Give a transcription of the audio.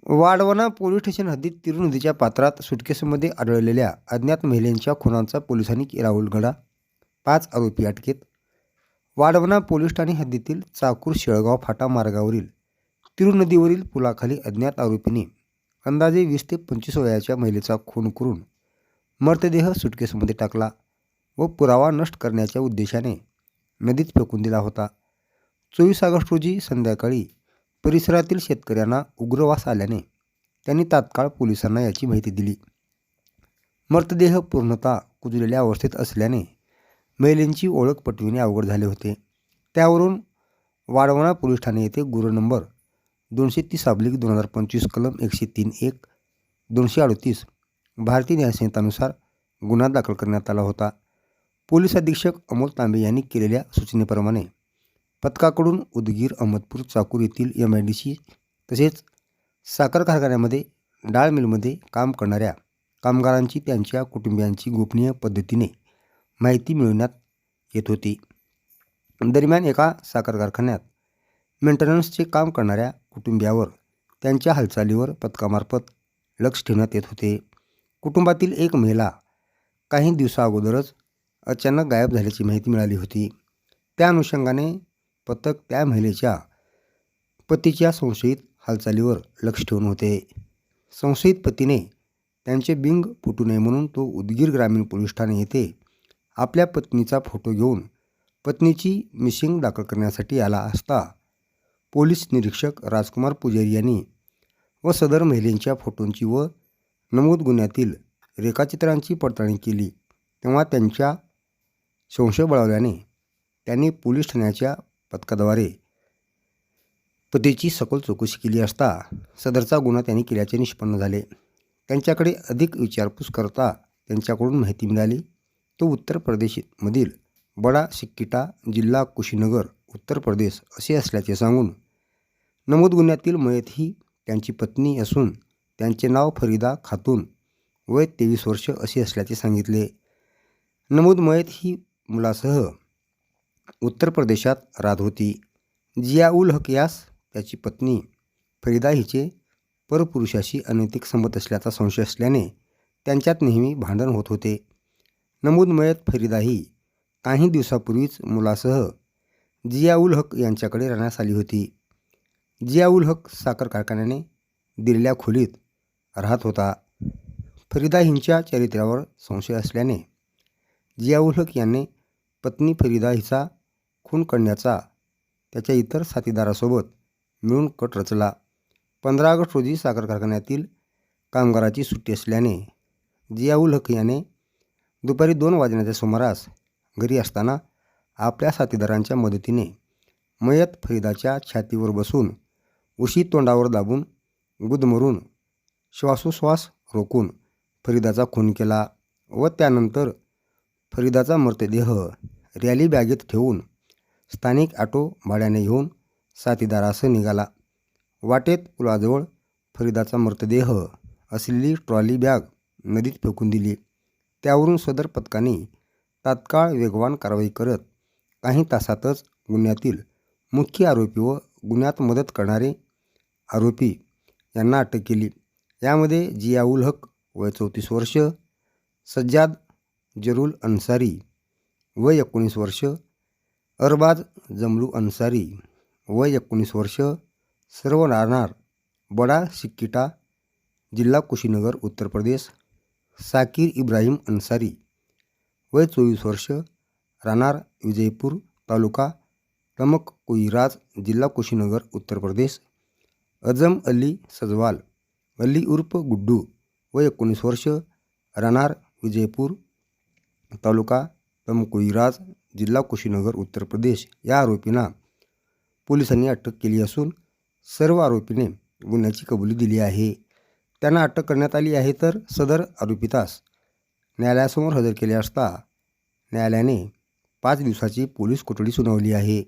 वाडवणा police station हद्दीत तिरू नदीच्या पात्रात सुटकेसमध्ये आढळलेल्या अज्ञात महिलेच्या खुनाचा पोलिसांनी केला उलगडा. 5 आरोपी अटकेत. वाडवणा पोलीस ठाणे हद्दीतील चाकूर शेळगाव फाटा मार्गावरील तिरू नदीवरील पुलाखाली अज्ञात आरोपींनी अंदाजे 20 ते 25 वयाच्या महिलेचा खून करून मृतदेह सुटकेसमध्ये टाकला व पुरावा नष्ट करण्याच्या उद्देशाने नदीत फेकून दिला होता. 24 ऑगस्ट रोजी संध्याकाळी परिसरातील शेतकऱ्यांना उग्र वास आल्याने त्यांनी तात्काळ पोलिसांना याची माहिती दिली. मृतदेह पूर्णतः कुजलेल्या अवस्थेत असल्याने महिलेची ओळख पटविणे अवघड झाले होते. त्यावरून वाडवणा पोलीस ठाणे येथे गुन्हा नंबर 230/2025 कलम 103(1) 238 भारतीय न्यायसंहितानुसार गुन्हा दाखल करण्यात आला होता. पोलीस अधीक्षक अमोल तांबे यांनी केलेल्या सूचनेप्रमाणे पथकाकडून उदगीर, अहमदपूर, चाकूर येथील MIDC तसेच साखर कारखान्यामध्ये डाळ मिलमध्ये काम करणाऱ्या कामगारांची त्यांच्या कुटुंबियांची गोपनीय पद्धतीने माहिती मिळवण्यात येत होती. दरम्यान एका साखर कारखान्यात मेंटेनन्सचे काम करणाऱ्या कुटुंबियावर त्यांच्या हालचालीवर पथकामार्फत लक्ष ठेवण्यात येत होते. कुटुंबातील एक महिला काही दिवसाअगोदरच अचानक गायब झाल्याची माहिती मिळाली होती. त्या अनुषंगाने पथक त्या महिलेच्या पतीच्या संशयित हालचालीवर लक्ष ठेवून होते. संशयित पतीने त्यांचे बिंग फुटू नये म्हणून तो उदगीर ग्रामीण पोलीस ठाणे येथे आपल्या पत्नीचा फोटो घेऊन पत्नीची मिसिंग दाखल करण्यासाठी आला असता पोलीस निरीक्षक राजकुमार पुजारी यांनी व सदर महिलेच्या फोटोंची व नमूद गुन्ह्यातील रेखाचित्रांची पडताळणी केली. तेव्हा त्यांच्या संशय बळावल्याने त्यांनी पोलीस ठाण्याच्या पथकाद्वारे पतीची सखोल चौकशी केली असता सदरचा गुन्हा त्यांनी केल्याचे निष्पन्न झाले. त्यांच्याकडे अधिक विचारपूस करता त्यांच्याकडून माहिती मिळाली तो उत्तर प्रदेशमधील बडा सिक्कीटा, जिल्हा कुशीनगर, उत्तर प्रदेश असे असल्याचे सांगून नमूद गुन्ह्यातील मयत ही त्यांची पत्नी असून त्यांचे नाव फरीदा खातून, वय 23 वर्ष असे असल्याचे सांगितले. नमूद मयत ही मुलासह उत्तर प्रदेशात राहत होती. जिया-उल हक यास त्याची पत्नी फरीदा हिचे परपुरुषाशी अनैतिक संबंध असल्याचा संशय असल्याने त्यांच्यात नेहमी भांडण होत होते. नमूद मयत फरीदा ही काही दिवसापूर्वीच मुलासह जिया-उल हक यांच्याकडे राहण्यास आली होती. जिया-उल हक साखर कारखान्याने दिलेल्या खोलीत राहत होता. फरीदा हिंच्या चरित्र्यावर संशय असल्याने जिया-उल हक यांनी पत्नी फरीदा हिचा खून करण्याचा त्याच्या इतर साथीदारासोबत मिळून कट रचला. 15 ऑगस्ट रोजी साखर कारखान्यातील कामगाराची सुट्टी असल्याने जिया-उल हक याने दुपारी 2 वाजण्याच्या सुमारास घरी असताना आपल्या साथीदारांच्या मदतीने मयत फरीदाच्या छातीवर बसून उशी तोंडावर दाबून गुदमरून श्वासोश्वास रोखून फरीदाचा खून केला व त्यानंतर फरीदाचा मृतदेह रॅली बॅगेत ठेवून स्थानिक ऑटो भाड्याने घेऊन साथीदारासह निघाला. वाटेत पुलाजवळ फरीदाचा मृतदेह असलेली ट्रॉली बॅग नदीत फेकून दिली. त्यावरून सदर पथकाने तात्काळ वेगवान कारवाई करत काही तासातच गुन्ह्यातील मुख्य आरोपी व गुन्ह्यात मदत करणारे आरोपी यांना अटक केली. यामध्ये जिया-उल हक वय 34 वर्ष, सज्जाद जरूल अन्सारी वय 19 वर्ष, अरबाज जमलू अन्सारी वय 19 वर्ष सर्व राहणार बडा सिक्कीटा, जिल्हा कुशीनगर, उत्तर प्रदेश, साकीर इब्राहिम अन्सारी वय 24 वर्ष राहणार विजयपूर तालुका तमकुईराज, जिल्हा कुशीनगर, उत्तर प्रदेश, अजम अली सजवाल अली उर्फ गुड्डू वय 19 वर्ष राहणार विजयपूर तालुका तमकुईराज, जिल्हा कुशीनगर, उत्तर प्रदेश या आरोपींना पोलिसांनी अटक केली असून सर्व आरोपींनी गुन्ह्याची कबुली दिली आहे. त्यांना अटक करण्यात आली आहे. तर सदर आरोपीतास न्यायालयासमोर हजर केले असता न्यायालयाने 5 दिवसाची पोलीस कोठडी सुनावली आहे.